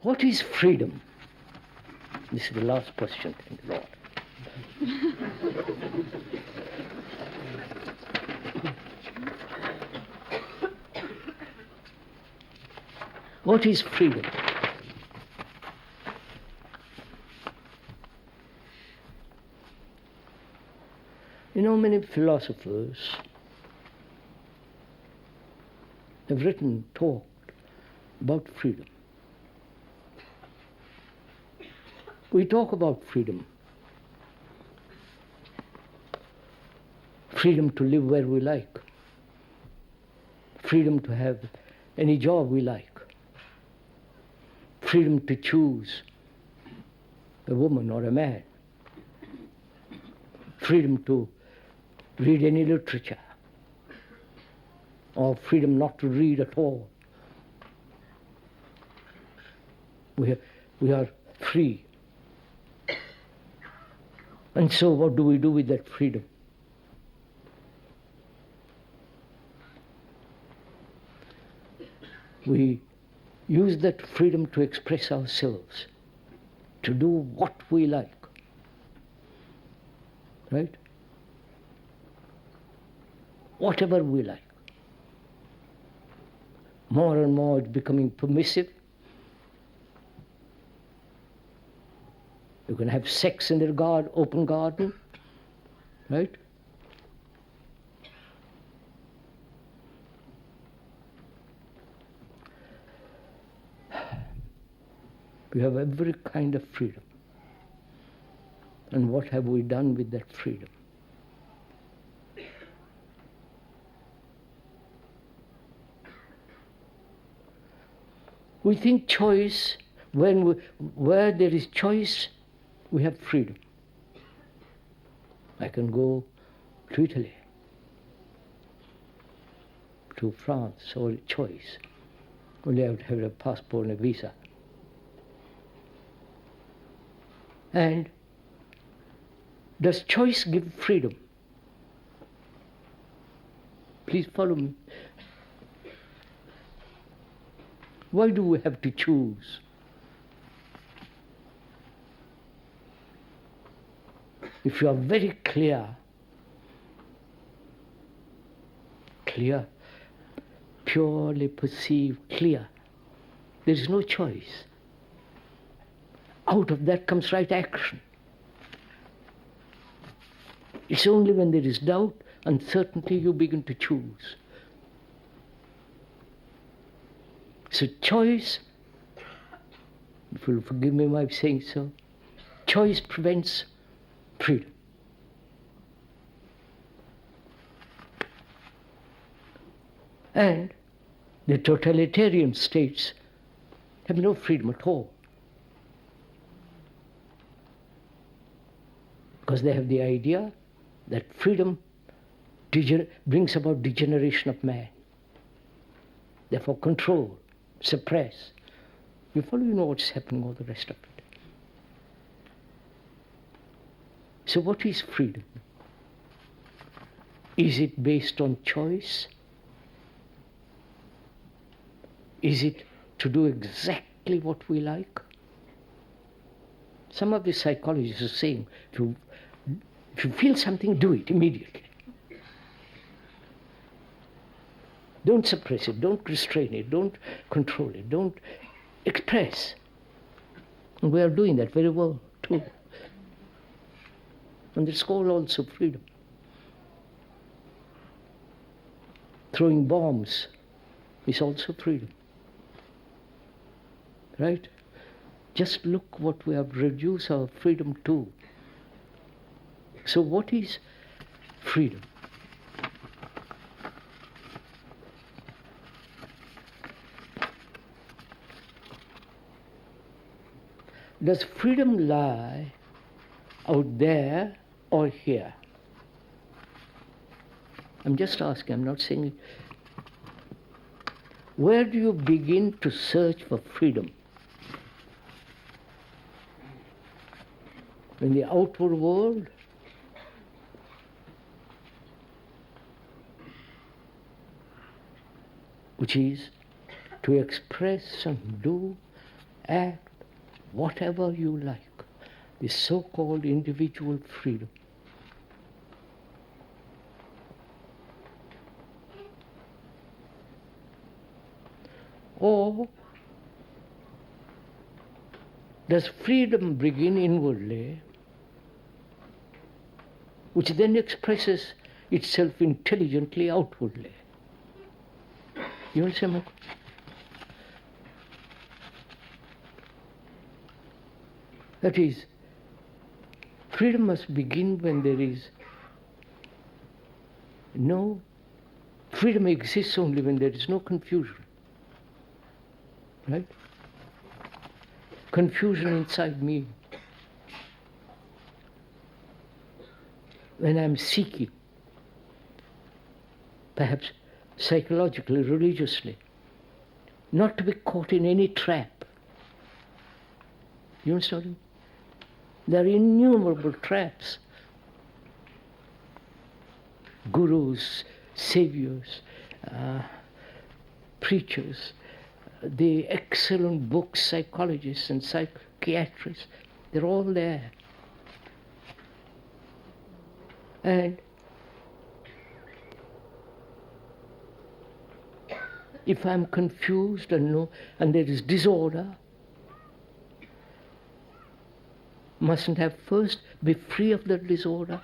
What is freedom? This is the last question, thank the Lord. What is freedom? You know, many philosophers have written, talked about freedom. We talk about freedom. Freedom to live where we like. Freedom to have any job we like. Freedom to choose a woman or a man. Freedom to read any literature. Or freedom not to read at all. We are free. And so what do we do with that freedom? We use that freedom to express ourselves, to do what we like. Right? Whatever we like. More and more it's becoming permissive. You can have sex in the open garden, right? We have every kind of freedom. And what have we done with that freedom? We think choice, where there is choice, we have freedom. I can go to Italy, to France, or choice. Only I have to have a passport and a visa. And does choice give freedom? Please follow me. Why do we have to choose? If you are very clear, purely perceived, clear, there is no choice. Out of that comes right action. It's only when there is doubt, uncertainty, you begin to choose. So choice, if you'll forgive me my saying so, choice prevents freedom. And the totalitarian states have no freedom at all. Because they have the idea that freedom brings about degeneration of man. Therefore control, suppress. You follow, you know what's happening, all the rest of it. So what is freedom? Is it based on choice? Is it to do exactly what we like? Some of the psychologists are saying, if you feel something, do it immediately. Don't suppress it, don't restrain it, don't control it, don't express. And we are doing that very well too. And it's called also freedom. Throwing bombs is also freedom. Right? Just look what we have reduced our freedom to. So what is freedom? Does freedom lie out there or here? I'm just asking, I'm not saying it. Where do you begin to search for freedom? In the outward world? Which is to express and do act whatever you like, the so-called individual freedom. Or does freedom begin inwardly, which then expresses itself intelligently outwardly? You understand my question? That is, freedom must begin when there is no, freedom exists only when there is no confusion. Right? Confusion inside me. When I'm seeking, perhaps psychologically, religiously, not to be caught in any trap. You understand? There are innumerable traps. Gurus, saviors, preachers, the excellent books, psychologists and psychiatrists, they're all there. And if I'm confused and there is disorder, mustn't I first be free of that disorder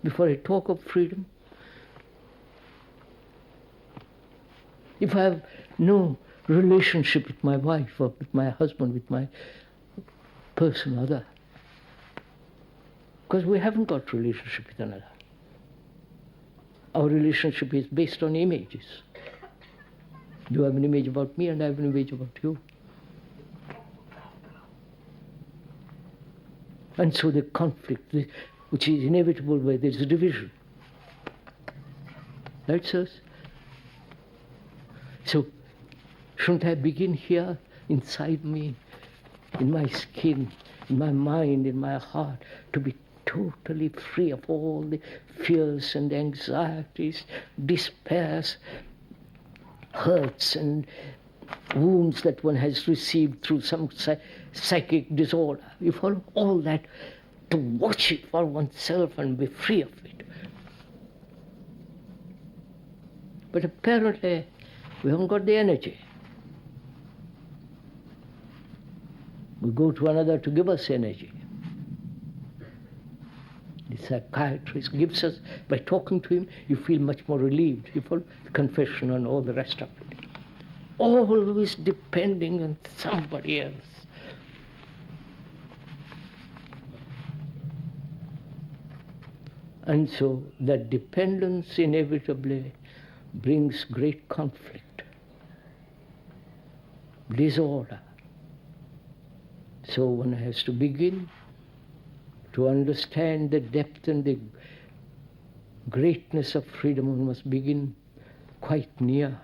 before I talk of freedom? If I have no relationship with my wife or with my husband, with my person, other, because we haven't got relationship with another. Our relationship is based on images. You have an image about me and I have an image about you. And so the conflict, which is inevitable where there is a division. That's us. So, shouldn't I begin here, inside me, in my skin, in my mind, in my heart, to be totally free of all the fears and anxieties, despairs, hurts and wounds that one has received through some psychic disorder? You follow? All that, to watch it for oneself and be free of it. But apparently, we haven't got the energy. We go to another to give us energy. The psychiatrist gives us, by talking to him, you feel much more relieved. You follow? Confession and all the rest of it. Always depending on somebody else. And so that dependence inevitably brings great conflict, disorder. So one has to begin to understand the depth and the greatness of freedom. One must begin quite near.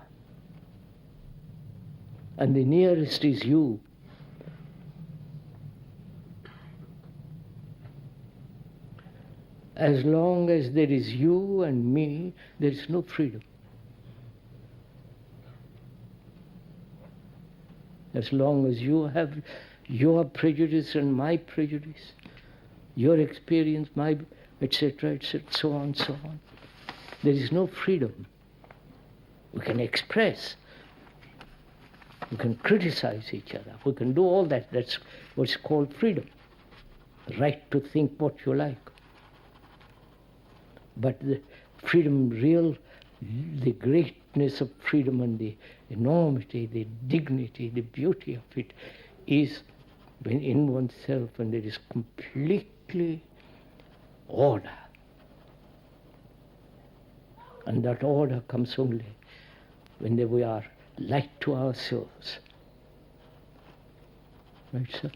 And the nearest is you. As long as there is you and me, there is no freedom. As long as you have your prejudice and my prejudice, your experience, my, etc., so on, so on, there is no freedom. We can express, we can criticize each other, we can do all that. That's what's called freedom. The right to think what you like. But the freedom, the greatness of freedom and the enormity, the dignity, the beauty of it is when in oneself and there is completely order. And that order comes only when we are light to ourselves. Right, sir?